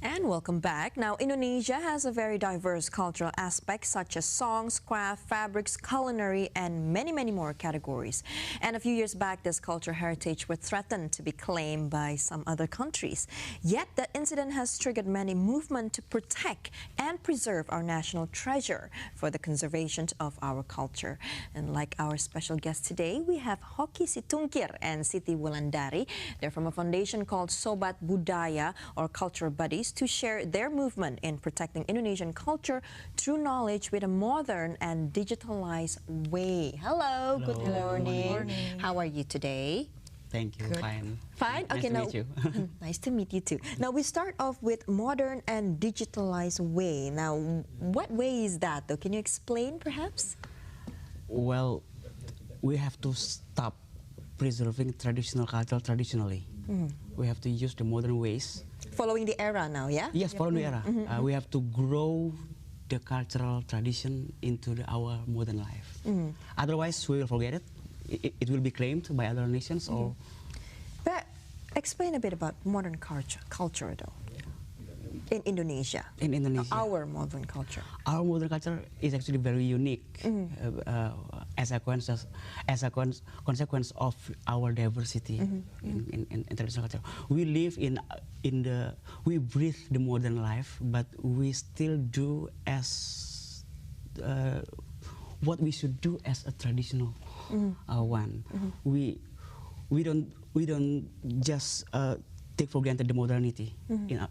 And welcome back. Now, Indonesia has a very diverse cultural aspects such as songs, craft, fabrics, culinary, and many, many more categories. And a few years back, this cultural heritage was threatened to be claimed by some other countries. Yet, the incident has triggered many movements to protect and preserve our national treasure for the conservation of our culture. And like our special guest today, we have Hokky Situngkir and Siti Wulandari. They're from a foundation called Sobat Budaya, or Cultural Buddies, to share their movement in protecting Indonesian culture through knowledge with a modern and digitalized way. Hello, good morning. Good morning. How are you today? Thank you. Good. Fine. Fine? Nice okay, to now, meet you. Nice to meet you too. Now, we start off with modern and digitalized way. Now, what way is that though? Can you explain perhaps? Well, we have to stop preserving traditional culture traditionally. We have to use the modern ways. Following the era now, yeah? Yes, following the era. We have to grow the cultural tradition into our modern life. Otherwise, we will forget it. It will be claimed by other nations. Or. But explain a bit about modern culture though. In Indonesia. In Indonesia. Our modern culture. Our modern culture is actually very unique as a consequence of our diversity in traditional culture. We live we breathe the modern life, but we still do as what we should do as a traditional one. We don't just take for granted the modernity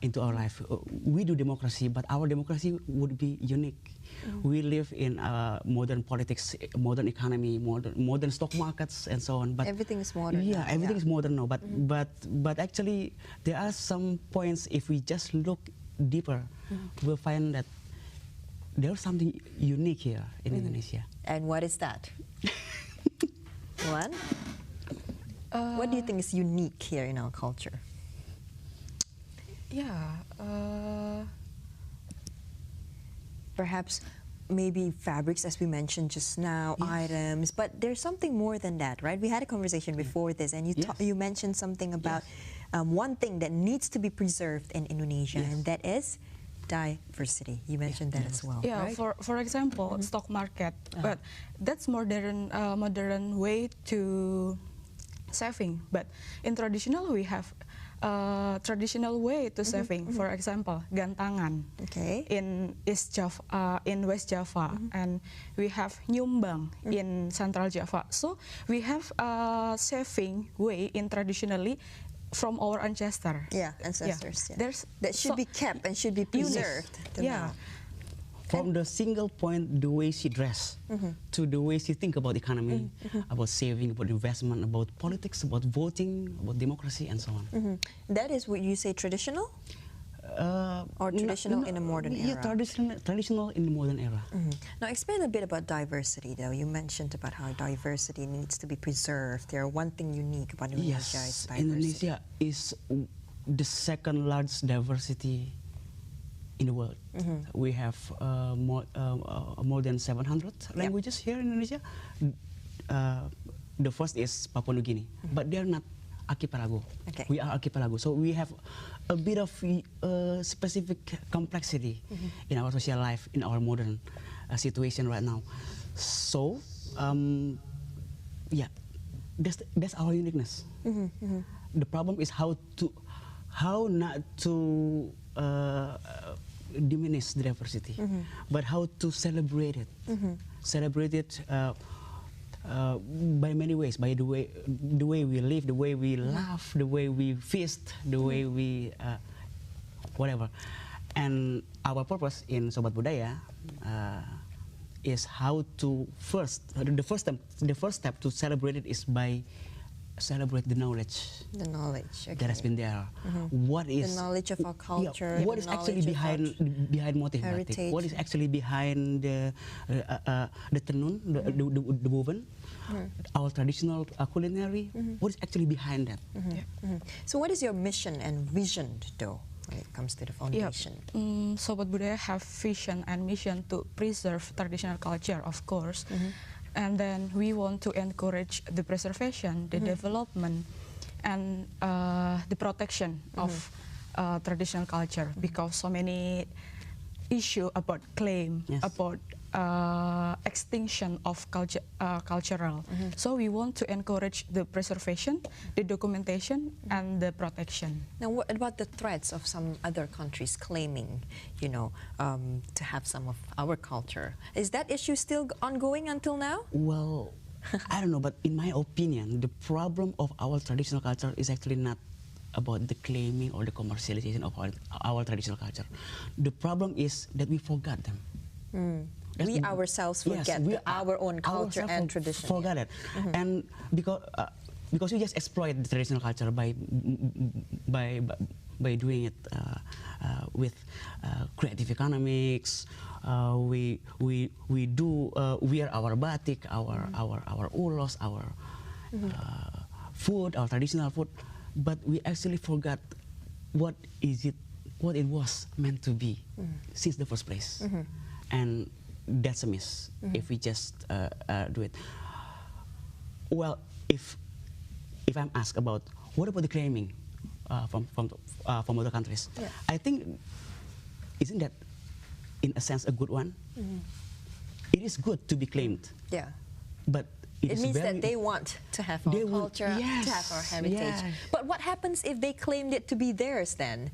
into our life. We do democracy, but our democracy would be unique. We live in modern politics, modern economy, modern stock markets, and so on. But everything is modern. Yeah, everything is modern now. But actually, there are some points. If we just look deeper, we'll find that there's something unique here in Indonesia. And what is that? What? What do you think is unique here in our culture? Yeah, perhaps maybe fabrics, as we mentioned just now, yes. items, but there's something more than that, right? We had a conversation before this, and you mentioned something about one thing that needs to be preserved in Indonesia, and that is diversity. You mentioned that as well. Yeah, right? for example, stock market, but that's modern way to saving. But in traditional, we have traditional way to saving. For example, gantangan in West Java, and we have nyumbang in Central Java. So we have a saving way in traditionally from our ancestor. Yeah, ancestors. Yeah. Yeah. That should be kept and should be preserved. Yeah. From the single point, the way she dress, to the way she think about economy, about saving, about investment, about politics, about voting, about democracy, and so on. That is what you say traditional? Or traditional in a modern era? Yeah, traditional in the modern era. Now explain a bit about diversity though. You mentioned about how diversity needs to be preserved. There one thing unique about Indonesia is diversity. Indonesia is the second largest diversity in the world. We have more than 700 languages here in Indonesia. The first is Papua New Guinea, but they're not archipelago. We are archipelago, so we have a bit of specific complexity in our social life, in our modern situation right now. So, yeah, that's our uniqueness. The problem is how not to diminish the diversity, but how to celebrate it. Celebrate it by many ways, by the way we live, the way we laugh, the way we feast, the way we whatever. And our purpose in Sobat Budaya is how to the first step to celebrate it is by celebrate the knowledge. The knowledge that has been there. What is the knowledge of our culture? Yeah, what is actually behind motif batik? What is actually behind the tenun, the woven, our traditional culinary? What is actually behind that? So, what is your mission and vision, though, when it comes to the foundation? Sobat Budaya have vision and mission to preserve traditional culture, of course. And then we want to encourage the preservation, the development, and the protection of traditional culture because so many issue about claim, Yes. about extinction of cultural. So we want to encourage the preservation, the documentation, and the protection. Now, what about the threats of some other countries claiming, to have some of our culture? Is that issue still ongoing until now? Well, I don't know, but in my opinion, the problem of our traditional culture is actually not about the claiming or the commercialization of our traditional culture. The problem is that we forgot them. We ourselves forget our own culture and tradition. Forgot it, and because we just exploit the traditional culture by doing it with creative economics. We do wear our batik, our ulos, our food, our traditional food, but we actually forgot what it was meant to be since the first place, and that's a miss if we just do it. Well, if I'm asked about what about the claiming from other countries, I think isn't that in a sense a good one? It is good to be claimed. Yeah. But it means that they want to have our culture, yes, to have our heritage. yes. But what happens if they claimed it to be theirs then?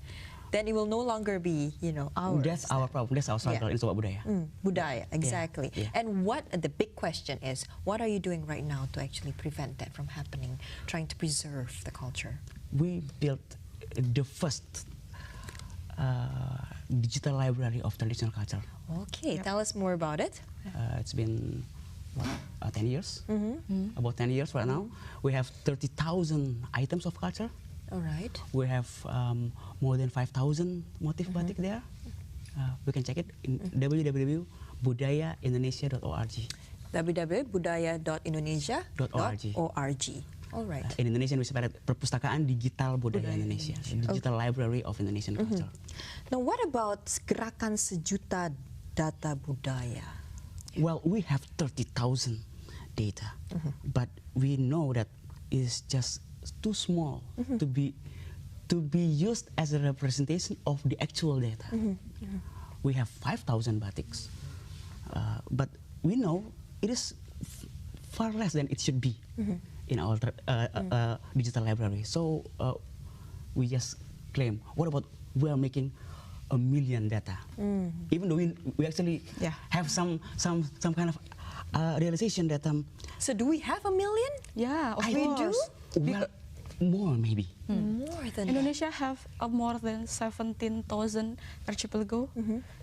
Then it will no longer be, ours. That's our problem. That's our struggle in Sobat Budaya. Budaya, exactly. Yeah. And what the big question is, what are you doing right now to actually prevent that from happening, trying to preserve the culture? We built the first digital library of traditional culture. Okay, tell us more about it. It's been 10 years, about 10 years right now. We have 30,000 items of culture. All right. We have more than 5,000 motif batik there. We can check it in www.budayaindonesia.org. www.budaya.indonesia.org. All right. In Indonesian, we separated Perpustakaan Digital Budaya Indonesia, Digital Library of Indonesian Culture. Now, what about Gerakan Sejuta Data Budaya? Well, we have 30,000 data, but we know that it's just too small to be used as a representation of the actual data. We have 5,000 batiks, but we know it is far less than it should be in our digital library. So we just claim, what about we are making 1 million data? Even though we actually have some kind of realization that so do we have 1 million? Yeah, of we do. Well, more maybe. More than Indonesia have more than 17,000 archipelago,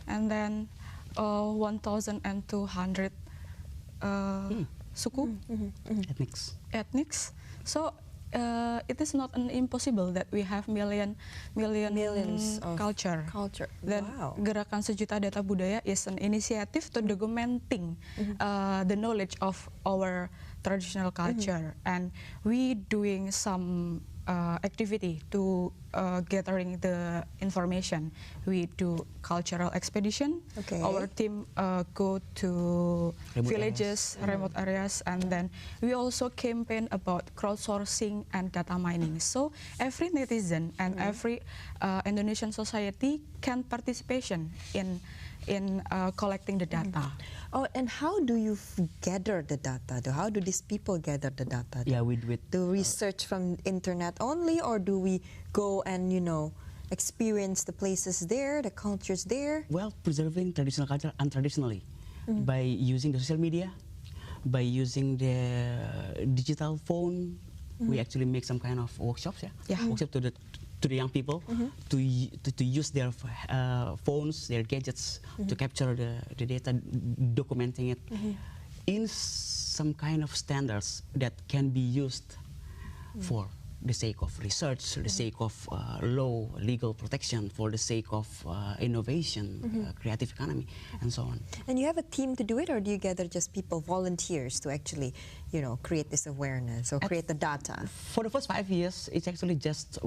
and then 1,200 suku, ethnics. So it is not impossible that we have millions of culture. Then Gerakan Sejuta Data Budaya is an initiative to documenting the knowledge of our traditional culture, and we doing some activity to gathering the information. We do cultural expedition. Our team go to villages, remote areas, and then we also campaign about crowdsourcing and data mining. So every netizen and every Indonesian society can participation in collecting the data. Oh, and how do you gather the data? How do these people gather the data? Yeah, we do it. Do we research from internet only, or do we go and experience the places there, the cultures there? Well, preserving traditional culture untraditionally by using the social media, by using the digital phone. We actually make some kind of workshops, workshop to the young people to use their phones, their gadgets to capture the data, documenting it in some kind of standards that can be used for the sake of research, for the sake of law, legal protection, for the sake of innovation, creative economy, and so on. And you have a team to do it, or do you gather just people, volunteers, to actually, create this awareness or create the data? For the first 5 years, it's actually just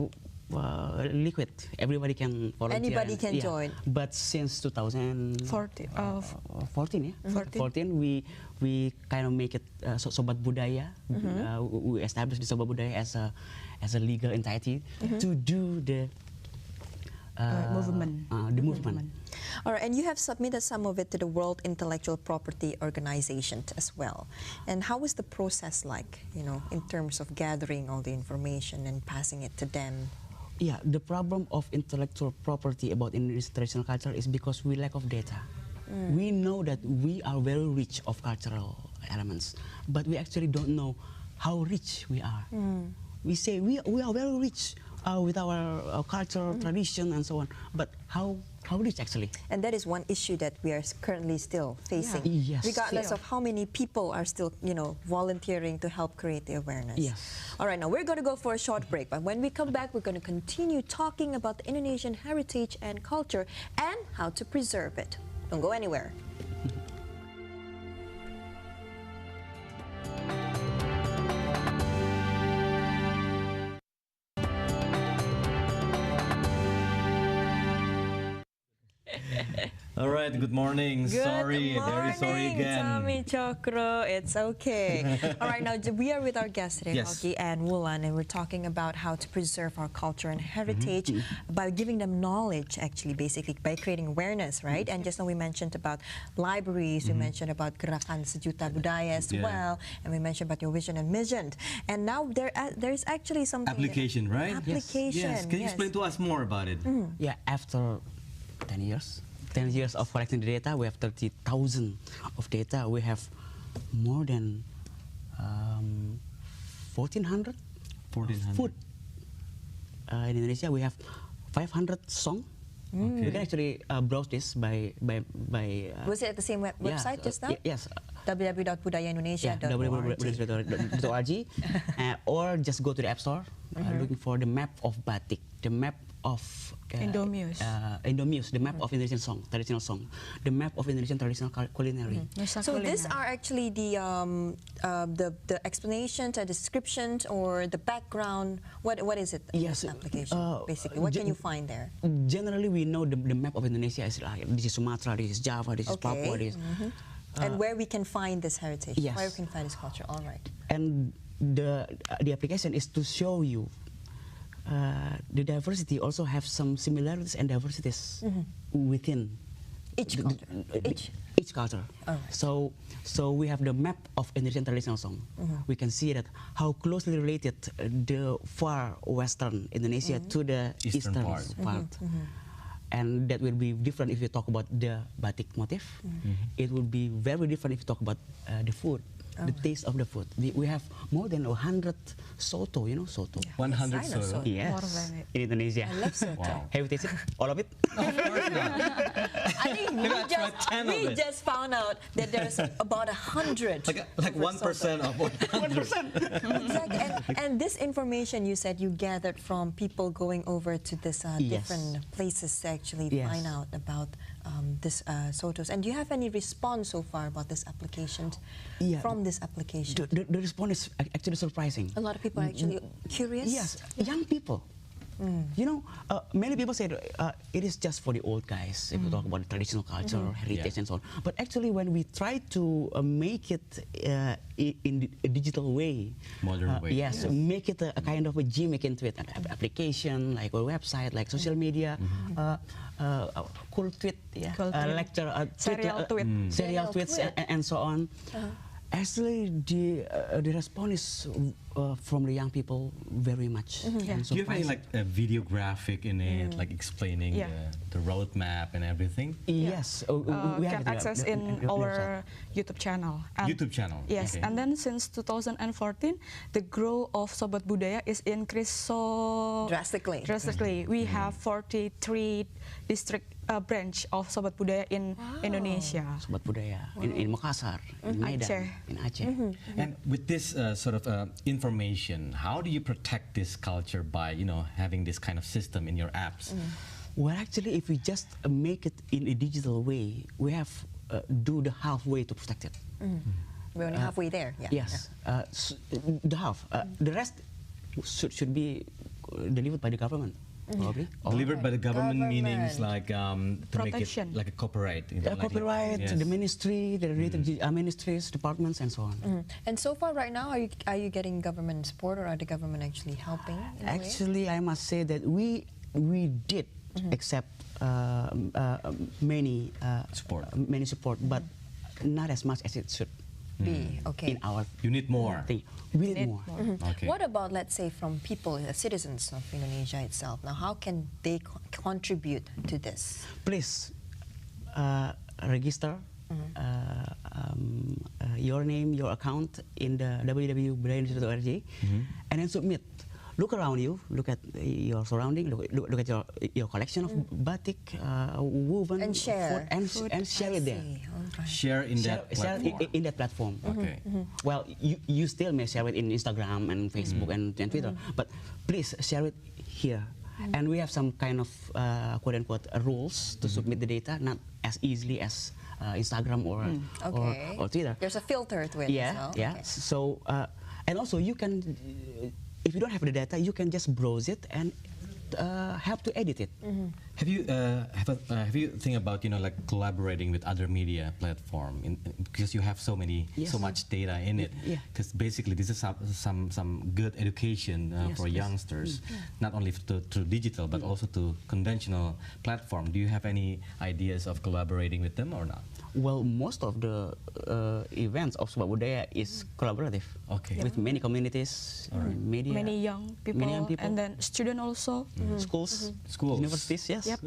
liquid. Everybody can volunteer. Anybody can join. But since 2014, we kind of make it Sobat Budaya. We established the Sobat Budaya as a legal entity to do movement. The movement. All right, and you have submitted some of it to the World Intellectual Property Organization as well. And how is the process like, you know, in terms of gathering all the information and passing it to them? Yeah, the problem of intellectual property about Indonesian traditional culture is because we lack of data. We know that we are very rich of cultural elements, but we actually don't know how rich we are. We say we are very rich with our culture, tradition, and so on, but how rich actually? And that is one issue that we are currently still facing, Yes. regardless of how many people are still, you know, volunteering to help create the awareness. Yes. All right, now we're going to go for a short break, but when we come back, we're going to continue talking about the Indonesian heritage and culture and how to preserve it. Don't go anywhere. All right, good morning. Very sorry again. Tommy Chokro, it's okay. All right, now we are with our guests today, Yes. Hokky and Wulan, and we're talking about how to preserve our culture and heritage by giving them knowledge, actually, basically, by creating awareness, right? And just now we mentioned about libraries, we mentioned about Gerakan Sejuta Budaya as well, and we mentioned about your vision and mission. And now there's actually something... Application, right? Application, Yes. Can you explain to us more about it? Yeah, after 10 years of collecting the data, we have 30,000 of data. We have more than 1,400 food. In Indonesia, we have 500 songs. You can actually browse this by Was it at the same website just now? Yes. www.budayaindonesia.org. www.org, or just go to the App Store looking for the map of batik, the map of Indomuse. Indomuse, the map of Indonesian song, traditional song, the map of Indonesian traditional culinary. So these are actually the explanations, the descriptions, or the background. What is it? Yes, this application basically. What can you find there? Generally, we know the map of Indonesia is like this is Sumatra, this is Java, this is Papua, this. And where we can find this heritage, Yes. where we can find this culture. All right. And the application is to show you the diversity also have some similarities and diversities within Each culture. Each culture. All right. So we have the map of Indonesian traditional song. We can see that how closely related the far western Indonesia to the Eastern eastern part. And that will be different if you talk about the batik motif. It will be very different if you talk about the food. The taste of the food. We have more than 100 soto, you know, soto. 100 Yes, I know soto. soto. Yes, More than it. in Indonesia. I love soto. Wow. Have you tasted all of it? Of course not. I think Maybe I'll try 10 of we it. just found out that there's about 100. Like 1% of 100. Exactly. And this information you said you gathered from people going over to this different places to actually find out about this sotos. And do you have any response so far about this application? From this application? The response is actually surprising. A lot of people are actually curious? Yes, young people. You know, many people say it is just for the old guys if we talk about traditional culture, heritage, and so on. But actually, when we try to make it in a digital way, Modern way. yes, make it a kind of a gimmick into it, an application like a website, like social media, cool tweet, lecture, Serial tweet. serial tweets, and so on. Actually, the response is from the young people very much. And Do you have any surprising. like a video graphic in it, like explaining the roadmap and everything? Yes, we have Can access in our YouTube channel. And YouTube channel. Yes, Okay. and then since 2014, the growth of Sobat Budaya is increased so Drastically. We have 43 district branch of Sobat Budaya in Indonesia. Sobat Budaya in Makassar, in Medan, Aceh. in Aceh. And with this sort of information, how do you protect this culture by, you know, having this kind of system in your apps? Well, actually, if we just make it in a digital way, we have do the halfway to protect it. We're only halfway there. Yeah. Yes, the half. The rest should be delivered by the government. Probably. Delivered by the government meanings like to make it Protection. like a copyright. You know, like- Copyright, yes. the ministry, the related ministries, departments, and so on. And so far, right now, are you getting government support, or are the government actually helping? In a way? Actually, I must say that we did accept many support, but not as much as it should Be okay. in our You need more. thing. We need more. Okay. What about, let's say, from people, citizens of Indonesia itself? Now, how can they contribute to this? Please register your name, your account in the www.budayaindonesia.org, and then submit. Look around you, look at your surrounding, look at your collection of batik, woven, And share. food, and share it there. Share in that Share platform. in that platform. Okay. Well, you still may share it in Instagram and Facebook and Twitter, but please share it here. And we have some kind of quote unquote rules to submit the data, not as easily as Instagram or Twitter. There's a filter to it as well. Yeah. Okay. So and also you can, if you don't have the data, you can just browse it and help to edit it. Have you think about like collaborating with other media platform because you have so much data in it? Yeah. Because basically this is some good education for youngsters, not only through digital but also to conventional platform. Do you have any ideas of collaborating with them or not? Well, most of the events of Sobat Budaya is collaborative with many communities, media, Many young people, and then students also. schools, universities. Yes. Yep.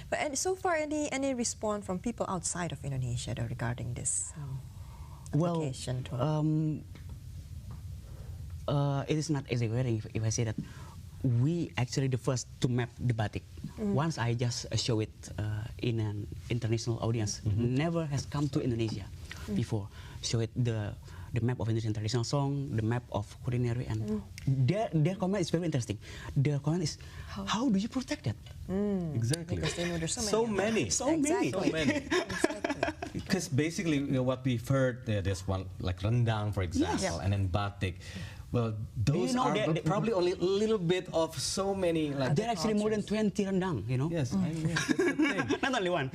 But and so far, any response from people outside of Indonesia though, regarding this application? It is not exaggerating if I say that we actually the first to map the batik. Once I just show it in an international audience, never has come to Indonesia before. Show it the map of Indonesian traditional song, the map of culinary, and their comment is very interesting. Their comment is, how do you protect that? Exactly. Because they know there's So many. Exactly. Because basically, what we've heard, there's one like rendang, for example, and then batik. Well, those are probably only a little bit of so many. Like There are actually more than 20 rendang, you know? yes, I mean, that's the thing. Not only one.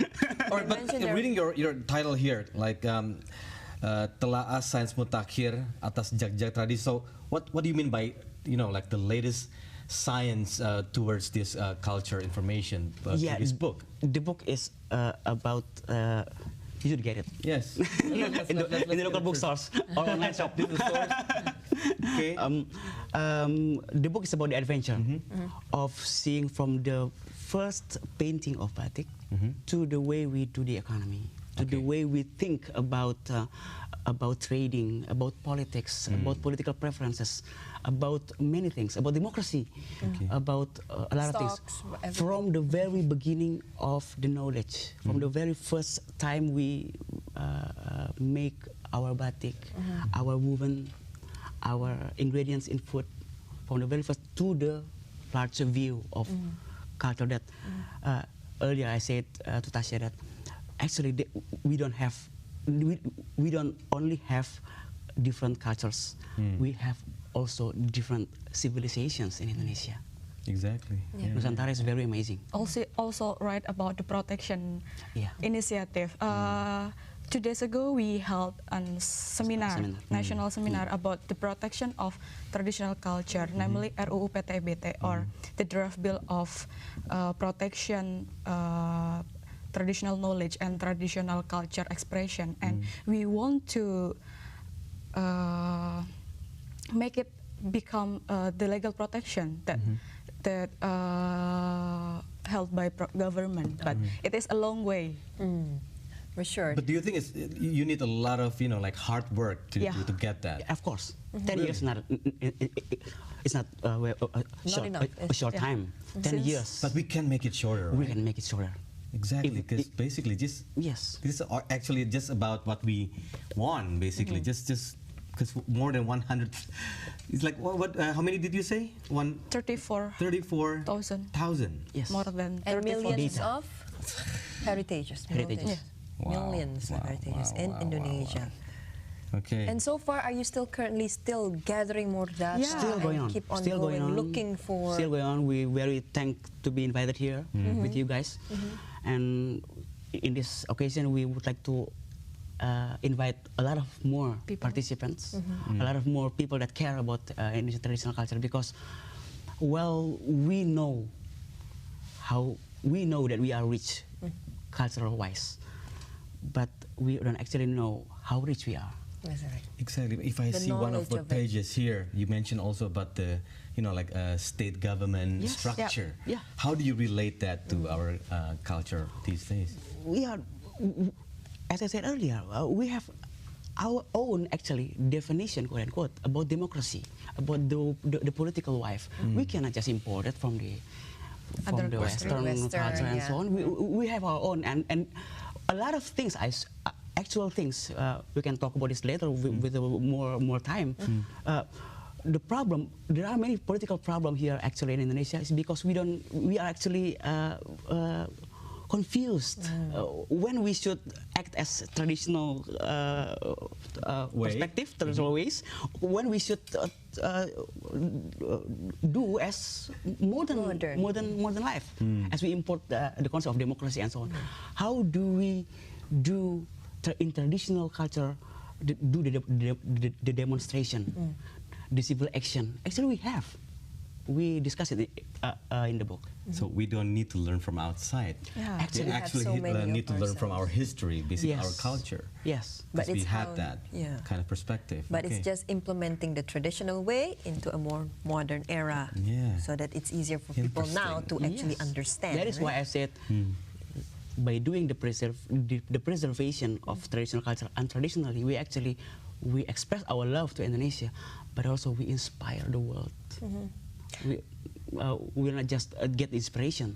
Or, but reading your title here, like Telaah Sains Mutakhir atas jag-jag tradisi. So what do you mean by like the latest science towards this culture information through this book? The book is about. You should get it. Yes. in the local bookstores or online shop. Okay. The book is about the adventure of seeing from the first painting of batik to the way we do the economy, to the way we think about trading, about politics, about political preferences, about many things, about democracy, about a lot of things. From the very beginning of the knowledge, from the very first time we make our batik, our woven, our ingredients in food, from the very first to the larger view of culture that earlier I said to Tasha that actually we don't only have different cultures, we have also different civilizations in Indonesia. Exactly. Nusantara is very amazing. Also write about the protection initiative. 2 days ago, we held a national seminar about the protection of traditional culture, namely RUU PTBT, or the draft bill of protection traditional knowledge and traditional culture expression. And we want to make it become the legal protection that held by government. But it is a long way. For sure. But do you think you need a lot of like hard work to get that? Of course, 10 years it's not a short time. 10 years. But we can make it shorter. We can make it shorter. Exactly, because basically this is actually just about what we want. Basically, just because more than 100. It's like what? How many did you say? 34,000. Yes. More than And 34 millions of heritages. Millions of heritages in Indonesia. Okay. And so far, are you currently gathering more data? Still going on. Keep on Still going on. looking for. Still going on. We're very thankful to be invited here with you guys. And in this occasion, we would like to invite a lot of more participants, a lot of more people that care about Indonesian traditional culture, because, well, we know how we know that we are rich, cultural-wise, but we don't actually know how rich we are. Exactly. If I The see one of knowledge the of it. pages here, you mentioned also about the, like state government Yes. structure. Yeah. How do you relate that to our culture these days? We are, as I said earlier, we have our own actually definition, quote unquote, about democracy, about the political life. We cannot just import it from the Other Western culture and yeah. so on. We have our own, and a lot of things, actual things, we can talk about this later with more time. The problem, there are many political problems here actually in Indonesia, is because we are actually confused when we should act as traditional perspective, traditional ways, when we should do as modern life, as we import the concept of democracy and so on. How do we do in traditional culture do the demonstration, the civil action? Actually, we discuss it in the book. So we don't need to learn from outside. Yeah. We We have actually so many need to of learn from our ourselves. history, basically our Yes. culture. Yes. But Because we it's had how- that yeah. kind of perspective. But Okay. it's just implementing the traditional way into a more modern era, Yeah. so that it's easier for people now to actually Yes. understand. That is why I said, by doing the preservation of traditional culture untraditionally, we express our love to Indonesia, but also we inspire the world. We will not just get inspiration.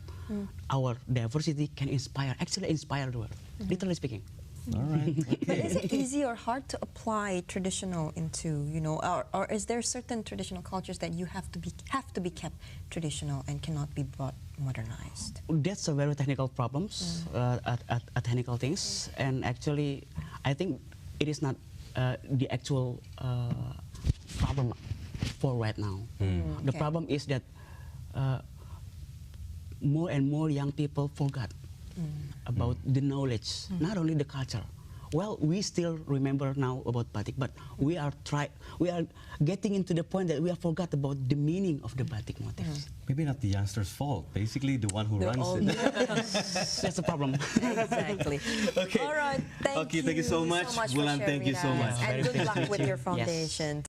Our diversity can actually inspire the world, literally speaking. All right. But is Okay. it easy or hard to apply traditional into, or is there certain traditional cultures that you have to be kept traditional and cannot be brought modernized? That's a very technical problems, technical things, and actually, I think it is not the actual problem for right now. The Okay. problem is that more and more young people forgot about the knowledge, not only the culture. Well, we still remember now about batik, but we are getting into the point that we have forgot about the meaning of the batik motifs. Maybe not the youngsters' fault. Basically, the one who They're runs all- it. That's the problem. Exactly. Okay. All right. Thank Okay, thank you so much. for Wulan, sharing thank you with so us. much. And good luck with your Yes. foundation.